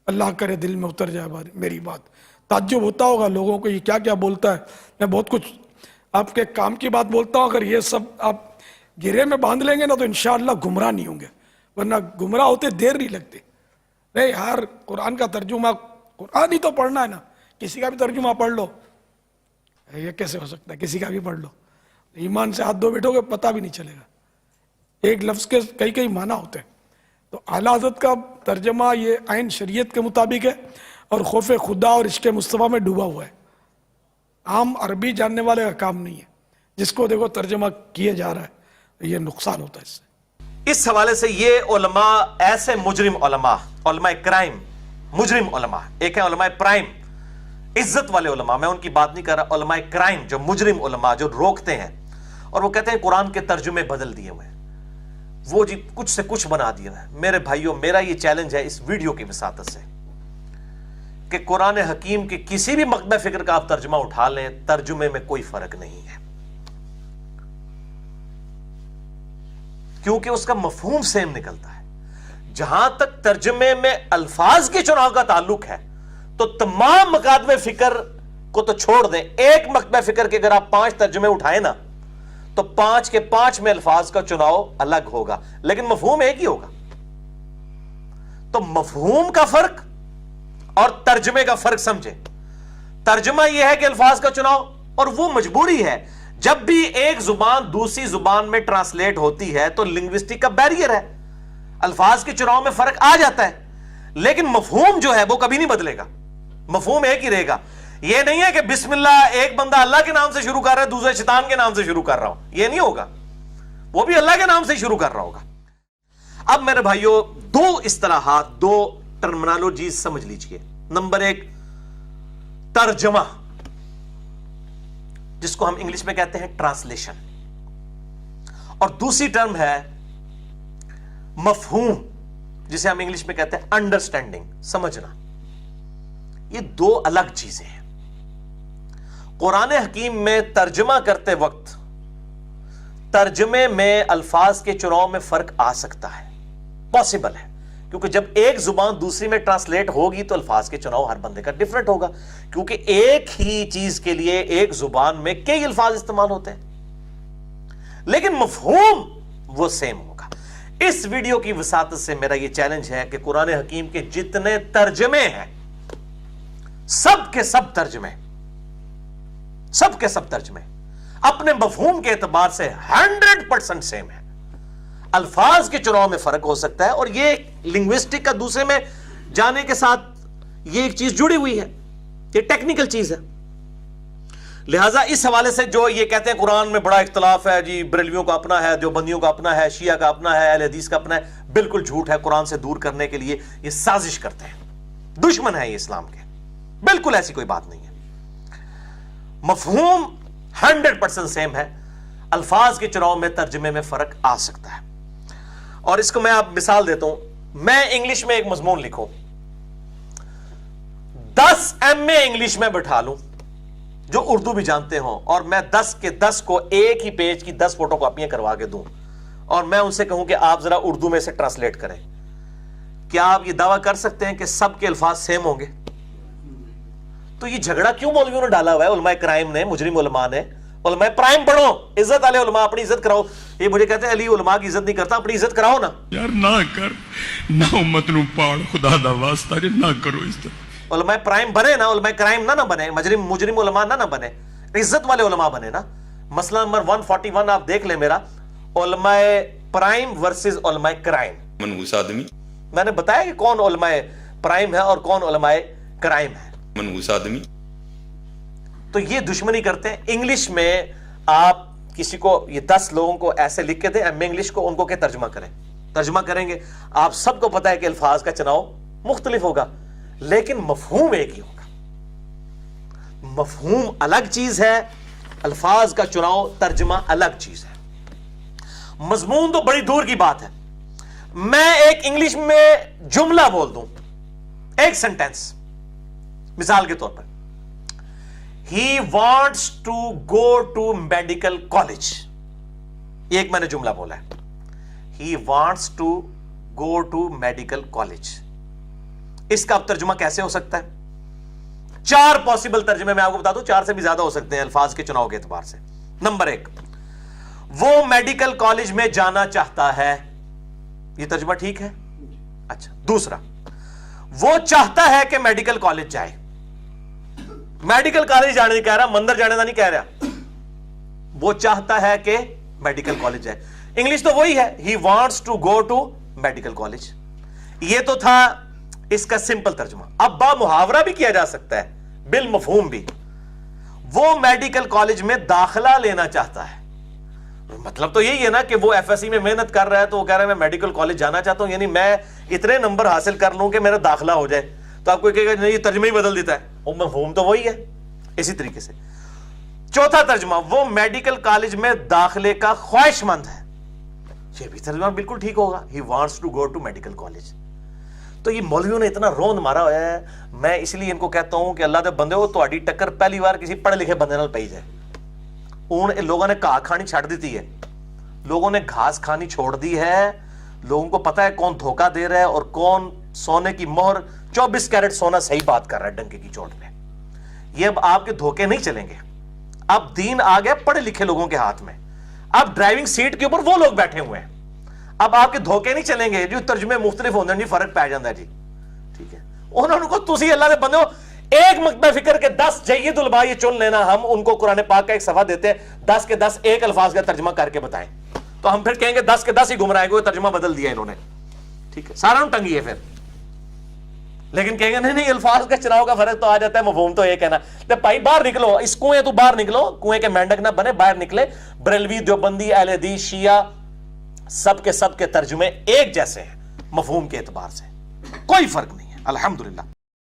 اللہ کرے دل میں اتر جائے میری بات. تعجب ہوتا ہوگا لوگوں کو یہ کیا کیا بولتا ہے. میں بہت کچھ آپ کے کام کی بات بولتا ہوں. اگر یہ سب آپ گرے میں باندھ لیں گے نا تو انشاءاللہ گمراہ نہیں ہوں گے, ورنہ گمراہ ہوتے دیر نہیں لگتی. نہیں یار, قرآن کا ترجمہ قرآن ہی تو پڑھنا ہے نا, کسی کا بھی ترجمہ پڑھ لو. یہ کیسے ہو سکتا ہے؟ کسی کا بھی پڑھ لو, ایمان سے ہاتھ دھو بیٹھو گے پتہ بھی نہیں چلے گا. ایک لفظ کے کئی کئی معنی ہوتے ہیں. تو اعلیٰ حضرت کا ترجمہ یہ عین شریعت کے مطابق ہے اور خوف خدا اور عشق مصطفیٰ میں ڈوبا ہوا ہے. عام عربی جاننے والے کا کام نہیں ہے. جس کو دیکھو ترجمہ کیے جا رہا ہے, یہ نقصان ہوتا ہے اس سے. اس حوالے سے یہ علماء ایسے مجرم علماء, علماء کرائم, مجرم علماء, ایک ہے علماء پرائم, عزت والے علماء, میں ان کی بات نہیں کر رہا, علماء کرائم جو مجرم علماء جو روکتے ہیں اور وہ کہتے ہیں قرآن کے ترجمے بدل دیے ہوئے ہیں, وہ جی کچھ سے کچھ بنا دیا ہے. میرے بھائیوں, میرا یہ چیلنج ہے اس ویڈیو کی وساطت سے کہ قرآن حکیم کے کسی بھی مکتبہ فکر کا آپ ترجمہ اٹھا لیں, ترجمے میں کوئی فرق نہیں ہے, کیونکہ اس کا مفہوم سیم نکلتا ہے. جہاں تک ترجمے میں الفاظ کے چناؤ کا تعلق ہے تو تمام مکاتب فکر کو تو چھوڑ دیں. ایک مکتبہ فکر کے اگر آپ 5 ترجمے اٹھائیں نا تو 5 کے 5 میں الفاظ کا چناؤ الگ ہوگا, لیکن مفہوم ایک ہی ہوگا. تو مفہوم کا فرق اور ترجمے کا فرق سمجھیں. ترجمہ یہ ہے کہ الفاظ کا چناؤ, اور وہ مجبوری ہے. جب بھی ایک زبان دوسری زبان میں ٹرانسلیٹ ہوتی ہے تو لنگوسٹک کا بیریئر ہے, الفاظ کے چناؤ میں فرق آ جاتا ہے, لیکن مفہوم جو ہے وہ کبھی نہیں بدلے گا. مفہوم ایک ہی رہے گا. یہ نہیں ہے کہ بسم اللہ ایک بندہ اللہ کے نام سے شروع کر رہا ہے, دوسرے شیطان کے نام سے شروع کر رہا ہوں, یہ نہیں ہوگا. وہ بھی اللہ کے نام سے شروع کر رہا ہوگا. اب میرے بھائیوں, 2 اصطلاحات, 2 ٹرمنالوجیز سمجھ لیجئے. نمبر 1 ترجمہ, جس کو ہم انگلش میں کہتے ہیں ٹرانسلیشن, اور دوسری ٹرم ہے مفہوم, جسے ہم انگلش میں کہتے ہیں انڈرسٹینڈنگ, سمجھنا. یہ 2 الگ چیزیں ہیں. قرآن حکیم میں ترجمہ کرتے وقت ترجمے میں الفاظ کے چناؤ میں فرق آ سکتا ہے, پاسبل ہے, کیونکہ جب ایک زبان دوسری میں ٹرانسلیٹ ہوگی تو الفاظ کے چناؤ ہر بندے کا ڈیفرنٹ ہوگا, کیونکہ ایک ہی چیز کے لیے ایک زبان میں کئی الفاظ استعمال ہوتے ہیں, لیکن مفہوم وہ سیم ہوگا. اس ویڈیو کی وساطت سے میرا یہ چیلنج ہے کہ قرآن حکیم کے جتنے ترجمے ہیں, سب کے سب ترجمے اپنے مفہوم کے اعتبار سے 100% سیم ہے. الفاظ کے چناؤ میں فرق ہو سکتا ہے, اور یہ لنگوسٹک کا دوسرے میں جانے کے ساتھ یہ ایک چیز جڑی ہوئی ہے, یہ ٹیکنیکل چیز ہے. لہٰذا اس حوالے سے جو یہ کہتے ہیں قرآن میں بڑا اختلاف ہے, جی بریلویوں کا اپنا ہے, دیوبندیوں کا اپنا ہے, شیعہ کا اپنا ہے, اہل حدیث کا اپنا ہے, بالکل جھوٹ ہے. قرآن سے دور کرنے کے لیے یہ سازش کرتے ہیں, دشمن ہے یہ اسلام کے. بالکل ایسی کوئی بات نہیں ہے. مفہوم 100% سیم ہے, الفاظ کے چناؤ میں ترجمے میں فرق آ سکتا ہے. اور اس کو میں آپ مثال دیتا ہوں. میں انگلش میں ایک مضمون لکھوں, 10 MA انگلش میں بٹھا لوں جو اردو بھی جانتے ہوں, اور میں 10 کے 10 کو ایک ہی پیج کی 10 فوٹو کاپیاں کروا کے دوں, اور میں ان سے کہوں کہ آپ ذرا اردو میں سے ٹرانسلیٹ کریں, کیا آپ یہ دعویٰ کر سکتے ہیں کہ سب کے الفاظ سیم ہوں گے؟ تو یہ جھگڑا کیوں مولویوں نے ڈالا ہوا ہے, علماء کرائم نے, مجرم علماء نے؟ علماء پرائم پڑھو, عزت والے علماء, اپنی عزت کراؤ. یہ مجھے کہتے ہیں علی علماء کی عزت نہیں کرتا, اپنی عزت کراؤ نا یار. نہ کر, نہ امت نو پاڑ, خدا دا واسطہ جے نہ کرو عزت. علماء پرائم بنے نا, علماء کرائم نہ بنے, مجرم علماء نہ بنے, عزت والے علماء بنے نا. مسئلہ نمبر 141 آپ دیکھ لیں میرا, علماء پرائم ورسز علماء کرائم. منحوس آدمی, میں نے بتایا کہ کون علماء پرائم ہے اور کون علماء کرائم ہے. منحوس آدمی. تو یہ دشمنی کرتے ہیں. انگلش میں آپ کسی کو یہ 10 لوگوں کو ایسے لکھ کے دیں ایم اے انگلش کو, ان کو کہ ترجمہ کریں, ترجمہ کریں گے, آپ سب کو پتا ہے کہ الفاظ کا چناؤ مختلف ہوگا, لیکن مفہوم ایک ہی ہوگا. مفہوم الگ چیز ہے, الفاظ کا چناؤ ترجمہ الگ چیز ہے. مضمون تو بڑی دور کی بات ہے. میں ایک انگلش میں جملہ بول دوں, ایک سینٹینس, مثال کے طور پر, he wants to go to medical college, یہ ایک میں نے جملہ بولا ہے, he wants to go to medical college. اس کا اب ترجمہ کیسے ہو سکتا ہے؟ 4 پاسبل ترجمے میں آپ کو بتا دوں، 4 سے بھی زیادہ ہو سکتے ہیں الفاظ کے چناؤ کے اعتبار سے. نمبر 1، وہ میڈیکل کالج میں جانا چاہتا ہے. یہ ترجمہ ٹھیک ہے؟ اچھا. دوسرا، وہ چاہتا ہے کہ میڈیکل کالج جائے. میڈیکل کالج جانے نہیں کہہ رہا، مندر جانے کا نہیں کہہ رہا، وہ چاہتا ہے کہ میڈیکل کالج جائے. انگلش تو وہی ہے، he wants to go to medical college. یہ تو تھا اس کا سمپل ترجمہ. اب با محاورہ بھی کیا جا سکتا ہے، بالمفہوم بھی. وہ میڈیکل کالج میں داخلہ لینا چاہتا ہے. مطلب تو یہی ہے نا کہ وہ ایف ایس سی میں محنت کر رہا ہے تو وہ کہہ رہا ہے میں میڈیکل کالج جانا چاہتا ہوں، یعنی میں اتنے نمبر حاصل کر لوں کہ میرا داخلہ ہو جائے. تو آپ کو کہے گا نہیں یہ ترجمہ ہی بدل دیتا ہے، وہ مفہوم تو وہی ہے. اسی طریقے سے چوتھا ترجمہ، وہ میڈیکل کالج میں داخلے کا خواہش مند ہے. یہ بھی ترجمہ بالکل ٹھیک ہوگا، he wants to go to medical college. تو یہ مولویوں نے اتنا روند مارا ہوا ہے. میں اس لیے ان کو کہتا ہوں کہ اللہ دے بندے ہو تہاڈی ٹکر پہلی بار کسی پڑھے لکھے بندے نال پئی جائے. لوگوں نے گھاس کھانی چھڑ دیتی ہے، لوگوں نے گھاس کھانی چھوڑ دی ہے. لوگوں کو پتا ہے کون دھوکہ دے رہا ہے اور کون سونے کی مہر 24 کیرٹ سونا صحیح بات کر رہا ہے ڈنکے کی چوٹ پہ. یہ اب آپ کے دھوکے نہیں چلیں گے. اب دین آ گیا پڑھے لکھے لوگوں کے ہاتھ میں. اب ڈرائیونگ سیٹ کے اوپر وہ لوگ بیٹھے ہوئے ہیں. اب آپ کے دھوکے نہیں چلیں گے. جو ترجمے مختلف ہوتے ہیں جی فرق پہ جاتا ہے جی. ٹھیک ہے، انہوں کو تسی اللہ دے بندے ہو ایک مکتبہ فکر کے 10 جید علماء یہ چن لینا، ہم ان کو قرآن پاک کا ایک صفحہ دیتے ہیں 10 کے 10 ایک الفاظ کا ترجمہ کر کے بتائیں، تو ہم پھر کہیں گے 10 کے 10 ہی گمراہ ہیں، ترجمہ بدل دیا انہوں نے. ٹھیک ہے، سارا ٹنگی ہے پھر. لیکن کہیں گے نہیں الفاظ کا چناؤ کا فرق تو آ جاتا ہے، مفہوم تو ایک ہے نا. تو بھائی باہر نکلو، اس کنویں تو باہر نکلو، کنویں کے مینڈک نہ بنے، باہر نکلے. بریلوی، دیوبندی، اہل حدیث، شیعہ، سب کے ترجمے ایک جیسے ہیں مفہوم کے اعتبار سے، کوئی فرق نہیں ہے الحمدللہ.